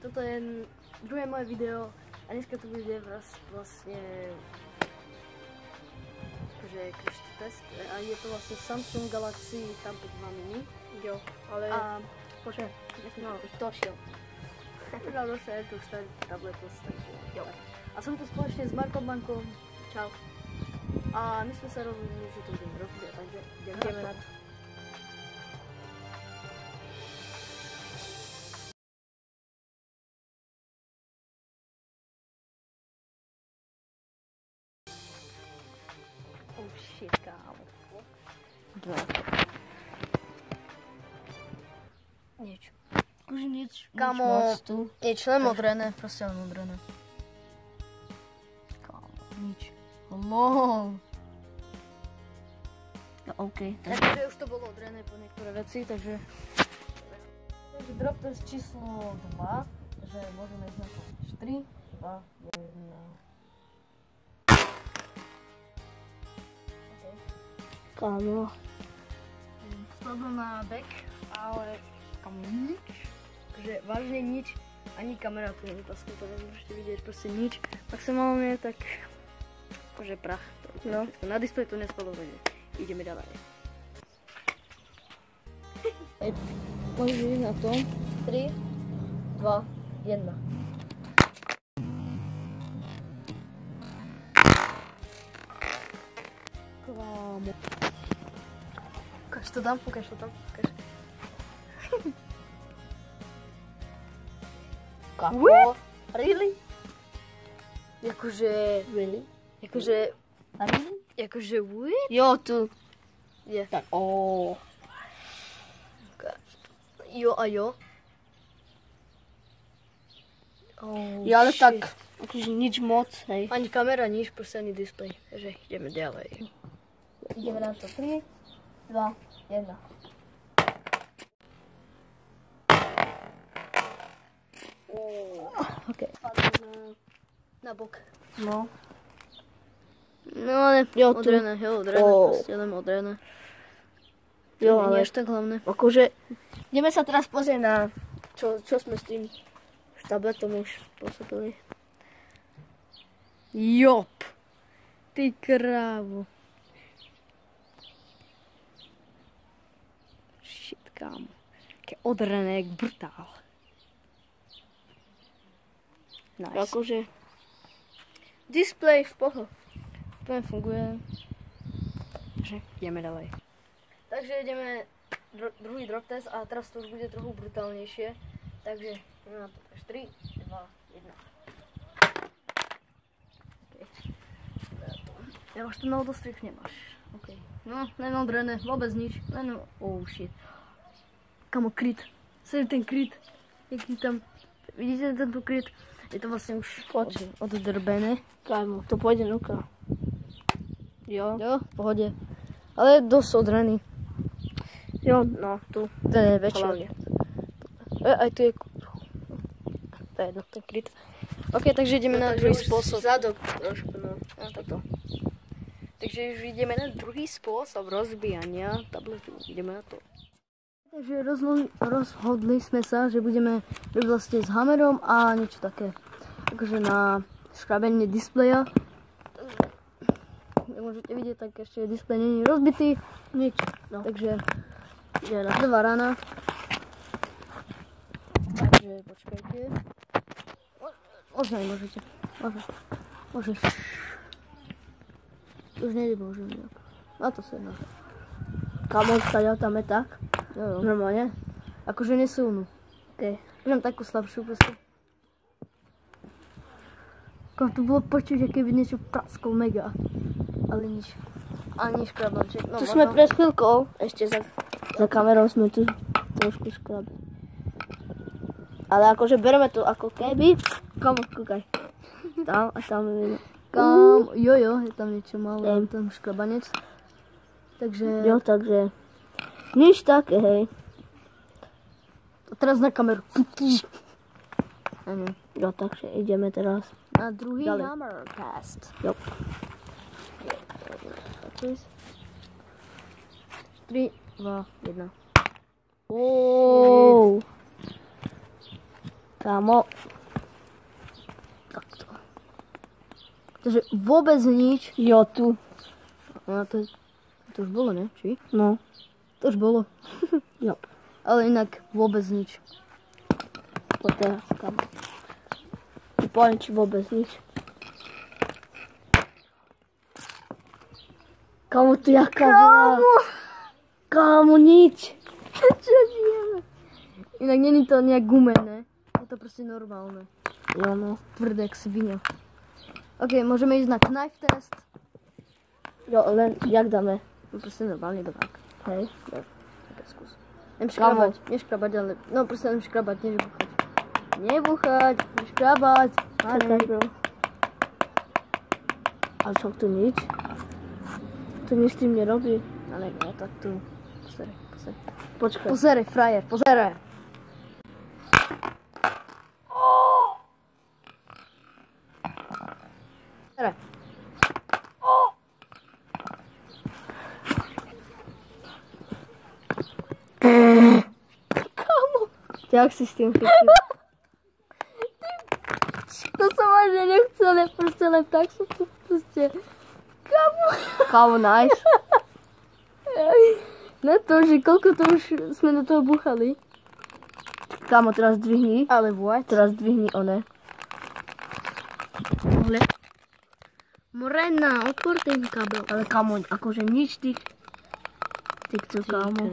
toto je druhé moje video a dneska to bude vlastne akože crash test a je to vlastne Samsung Galaxy Tab 2 mini. Jo, ale... A počkaj, no, došiel. ja došiel, je to už starý tablet vlastne. Jo. A som tu spoločne s Markom Bankom. Čau. A my sme sa rozhodli, že to budeme rozbíjať, takže ideme na to. Oh shit, kámo. Nič. Už nič. Kámo, nič, len modrené, proste len modrené. Kámo, nič. LOL. No OK. Takže už to bolo modrené po niektoré veci, takže drop test číslo 2, takže môžeme ísť na to 4, 2, 1. Kámo. Spadlo na back, ale kámo nič. Takže vážne nič, ani kamera tu nie, vlastne to nemôžete vidieť, proste nič. Maximálne tak, akože prach. No. Na displeji to nespadlo, takže ideme ďalej. Môžeš ísť na to. 3, 2, 1. Kámo. Ukáž to tam, ukáž. Kámo. What? Really? Jakože... Really? Jakože... Really? Jakože what? Jo, tu. Je. Tak, o. Jo a jo. Oh, Ja, ale shit. tak, akože nič moc, hej. Ani kamera, nič, proste ani displej. Takže ideme ďalej. Ideme na to. 3, 2, 1. OK. Na bok. No. No ale Jo, tu. modrené, Oh. proste len modrené. Jo, Nie ale až tak hlavné. akože, ideme sa teraz pozrieť na, čo sme s tým tabletom už spôsobili. Jop! Ty krávo. Shit, kámo. Také odrené, jak brutál. Nice. Akože, Display v poho. To funguje. Takže ideme ďalej. Takže ideme druhý drop test a teraz to už bude trochu brutálnejšie. Takže ideme na to. 3, 2, 1. Okay. Ja už to na odostrih nemáš. OK. No, len odrené, vôbec nič. Len, oh shit. Kamo, kryt. Sledujte ten kryt. Jaký tam, vidíte tento kryt? Je to vlastne už oddrbené. kámo, to pôjde nuka. Jo. Jo, v pohode. Ale je dosť odrený. Jo, no, tu. Ten je väčší. Hlavne. Aj tu je... To je jedno, ten kryt. OK, takže ideme na druhý spôsob. Zadok trošku, no. A toto. Takže už ideme na druhý spôsob rozbíjania tabletu. Ideme na to. Takže rozhodli sme sa, že budeme robiť vlastne s hamerom a niečo také. Akože na škrabenie displeja. Jak môžete vidieť, tak ešte displej nie je rozbitý. Nič, no. Takže je na prvá rana. Takže počkajte. Možno môžete. Môžeš. Už nejde bože nejak. Na to sa jedná. Kámo, tam je tak. Jo. Normálne. Akože nesilnú. OK. Mám takú slabšiu proste. Kam to bolo počuť, aké by niečo praskol mega. Ale nič. Ani škrablanček. No, Tu sme pred chvíľkou, ešte za kamerou sme tu trošku škrabli. Ale akože bereme to ako keby. Kámo, kúkaj. Tam a tam je vidno. Kam, jo, je tam niečo malé, tam škrabanec. Takže... Jo, takže... Nič také, hej. A teraz na kameru. Ano. Jo, takže ideme teraz. Na druhý ďalej. hammer cast. Jo. 3, 2, 1. Wow. Kámo. Takto. Takže vôbec nič. Jo, tu. No to už bolo, ne? Či? No. To už bolo. Jo. Ale inak vôbec nič. Po teraz, kámo. Tu poviem, či vôbec nič. Kámo, tu jaká bola. Kámo, nič. Čo žijeme? Inak není to nejak gumené. Je to proste normálne. Jo, no. Tvrdé jak svinia. OK, môžeme ísť na knife test. Jo, len jak dáme? No proste normálne do tak. Hej. Tak skús. Neškrabať, ale... No proste len škrabať, nie že buchať. Nebuchať, škrabať. Čakaj, bro. Ale čo, tu nič? Tu nič s tým nerobí. Ale no, tak tu. Pozere. Počkaj. Pozere, frajer, pozere. Pozere. Jak si s tým chytil? To som ani nechcel, proste len tak som to proste... Kámo, nice. Na to, že koľko to už sme do toho buchali. Kámo, teraz dvihni. Ale what? Teraz dvihni one. Pohľad. Morena, otvor ten kabel. Ale kámo, akože nič tých... Týchto, kámo.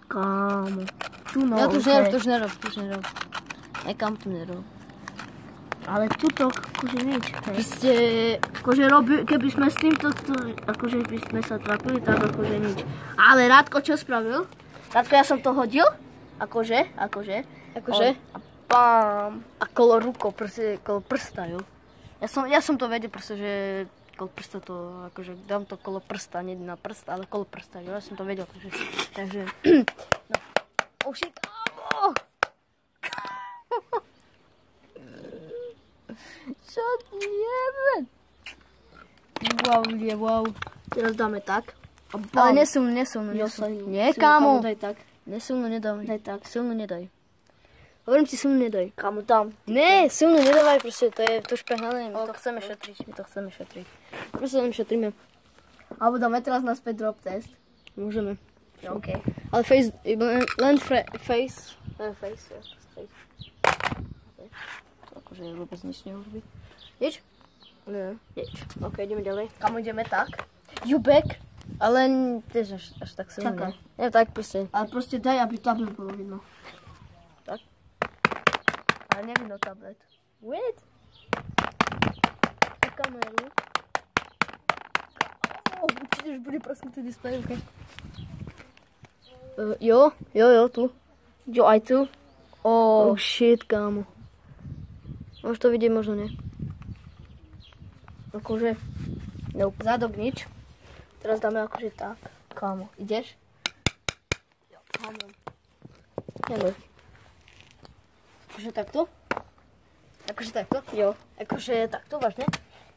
Kámo. Tu no, Ja tu už okay. nerob. Nekam tu nerob. Ale tuto, akože nič. Hej. Proste... Akože keby sme s týmto, akože by sme sa trapili, tak akože nič. Ale Rádko čo spravil? Rádko, ja som to hodil. Akože. Akože? A bám. A kolo rukou, proste kolo prsta, jo. Ja som to vedel proste, že kolo prsta to, akože dám to kolo prsta, nie na prsta, ale kolo prsta, jo. Ja som to vedel, takže... No. Oh shit, kámo! Čo ti jebe? Wow. Teraz dáme tak. A bám. Ale nesilno. Nie, kámo. Daj tak. Nesilno nedaj. Daj tak. Silno nedaj. Hovorím ti, silno nedaj. Kámo, dám. Ne, silno nedávaj, proste, to je to špehnané, my to chceme šetriť. Proste len šetríme. Alebo dáme teraz naspäť drop test. Môžeme. OK. Ale face, len face. Akože vôbec nič neurobí. Nič? Ne. Nič. OK, ideme ďalej. Kámo, ideme tak. You back? Ale tiež až tak silno. Čakaj. Nie, tak proste. Ale proste daj, aby tablet bolo vidno. Tak. Ale nevidno tablet. Wait. Na kameru. Určite už bude prasknutý displej, OK. Jo, tu. Jo, aj tu. Oh shit, kámo. Môžeš to vidieť, možno nie. Akože, Nope. zadok nič. Teraz dáme akože tak. Kámo, ideš? Jo, kámo. Neboj. Akože takto? Akože takto? Jo. Akože takto, vážne?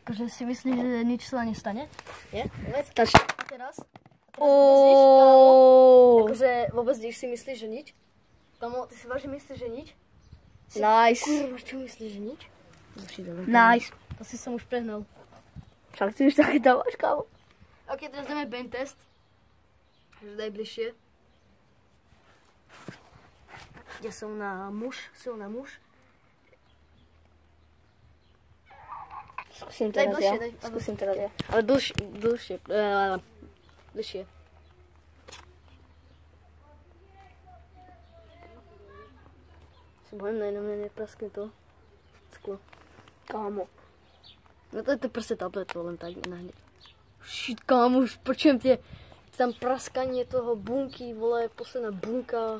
Akože si myslíš, že nič sa nestane? Nie? Vôbec? Tač. A teraz? Akože vôbec nič si myslíš, že nič? Kámo, ty si vážne myslíš, že nič? Nice. Kurva, čo myslíš, že nič? Nice. To si som už prehnal. Však ty už také dávaš, kámo. Ok, teraz dáme band test. Takže daj bližšie. Ja som na muž. Skúsim Daj teraz bližšie, ja. daj. Skúsim teraz ja. Ale bližšie. Bližšie. Sa bojím, na mne nepraskne to sklo. Kámo. No to je to proste tablet, to len tak nahne. Shit, kámo, už počujem tam praskanie toho bunky, vole, posledná bunka.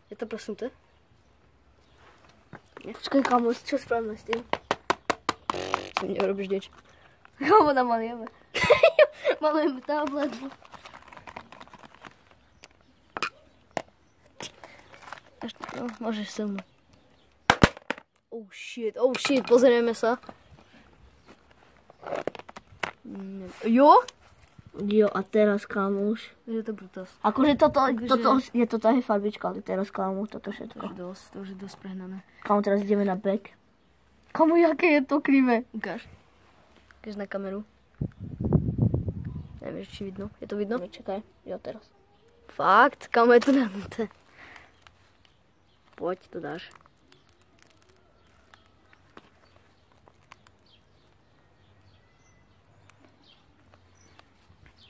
Je to prasnuté? Počkaj, kámo, čo spravíme s tým? Nerobíš nič. Kámo, namalujeme. Malujeme tablet. No, môžeš so mnou. Oh shit, pozrieme sa. Jo? Jo, a teraz, kámo, už. Je to brutál. Akože je toto aj farbička, ale teraz, kámo, toto všetko. To už je dosť prehnané. Kámo, teraz ideme na back. Kámo, jaké je to krivé. Ukáž. Ukáž na kameru. Neviem, či vidno. Je to vidno? Čakaj, jo, teraz. Fakt? Kámo, je to nahnuté. Poď, to dáš.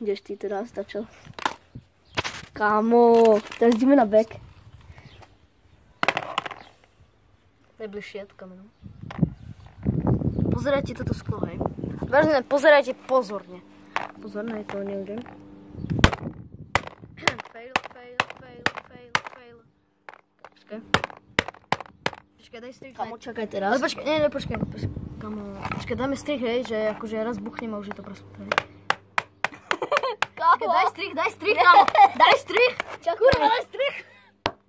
Ideš ty teraz, čo? Kámo, teraz ideme na back. Najbližšie tú kameru. Pozerajte toto sklo, hej. Vážne, pozerajte pozorne. Pozorne, je to neudem. Fail. Počkaj, daj strich. Kámo, čakaj teraz. Ale počkaj, počkaj. Kámo, počkaj, dáme strich, hej, že akože raz buchneme a už je to proste. Kámo, Daj strich, kámo. Daj strich. Kurva, daj strich.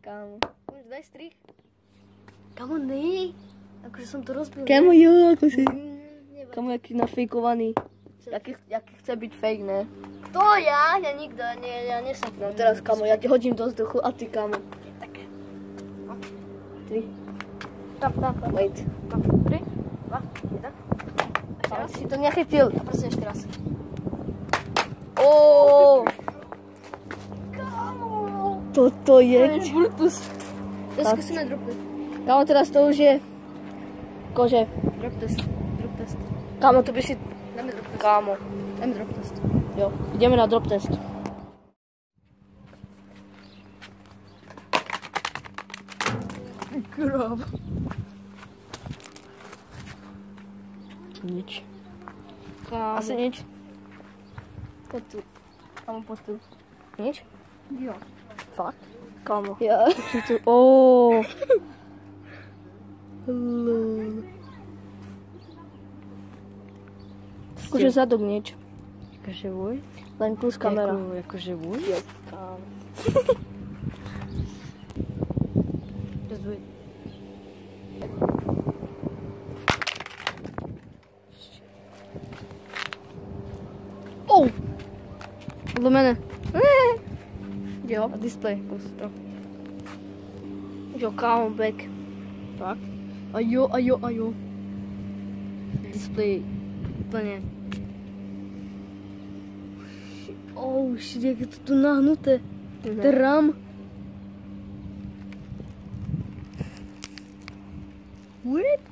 Kámo. Daj strich. Kámo, nej. Akože som to rozbil. Kámo, jo, ako si. Nevadí. Kámo, jaký nafejkovaný. Jaký chce byť fake, ne? To ja nikto, ja nesom. No teraz, kámo, ja ti hodím do vzduchu a ty, kámo. Tak. 3. Tam. Wait. 3, 2, 1. Kámo, si to nechytil. A prosím ešte raz. Oooo. Kámo. Toto je. Brutus. To skúsime drop test. Kámo, teraz to už je. Kože. Drop test. Kámo, to by si. Dáme drop test. Kámo. Dáme drop test. Jo, ideme na drop test. Krab. Nič. Kámo. Asi nič. Poď tu. Kámo, poď tu. Nič? Jo. Fakt? Kámo. Ja. Oooo. Akože zadok nič. Akože voj? Len plus kamera. Akože voj? Jo, kámo. Rozvoj. Oh! Podľa mene. Jo. A display. Postro. Jo, kámo, back. Fakt? A jo. Display. Úplne. Oh shit, jak je to tu nahnuté. Tram. What?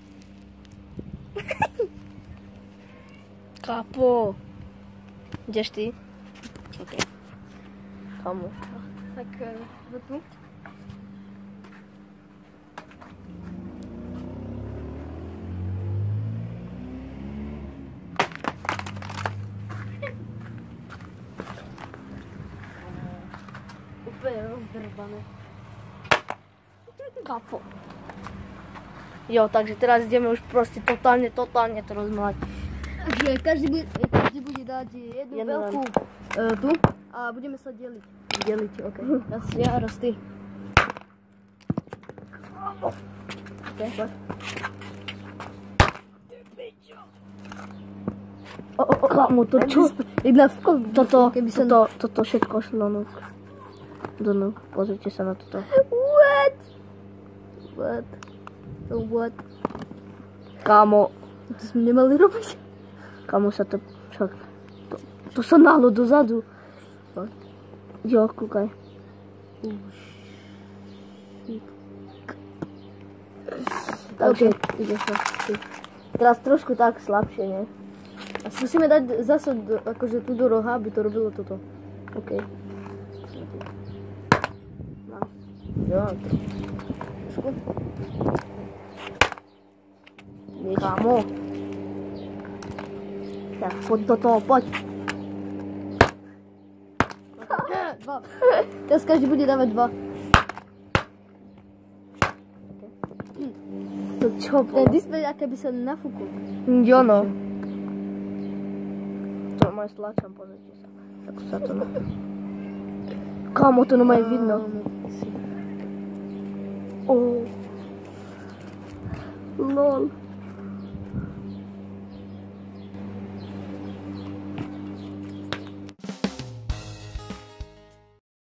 Kápo. Ideš ty? OK. Kámo. Tak tu. Úplne rozdrbané. Kápo. Jo, takže teraz ideme už proste totálne to rozmať. Takže každý bude dať jednu veľkú tu a budeme sa deliť. OK. Raz ja, raz ty. OK, poď. Kámo, to čo? Jedna vkol. Toto všetko šlo do nóg. Pozrite sa na toto. What? What? Kámo, To sme nemali robiť. kámo sa to však... To sa nahlo dozadu. Jo, kúkaj. Takže ideš na ty. Teraz trošku tak slabšie, nie? A musíme dať zase akože tu do roha, aby to robilo toto. OK. Jo, trošku. Kámo. Tak, poď do toho, poď. Dva. Teraz každý bude dávať dva. To čo? Ten displej, aké by sa nafúkol. Jo, no. To má stlačam, pozrite sa. Ako sa to má. Kámo, to nemá vidno. Oh. Lol.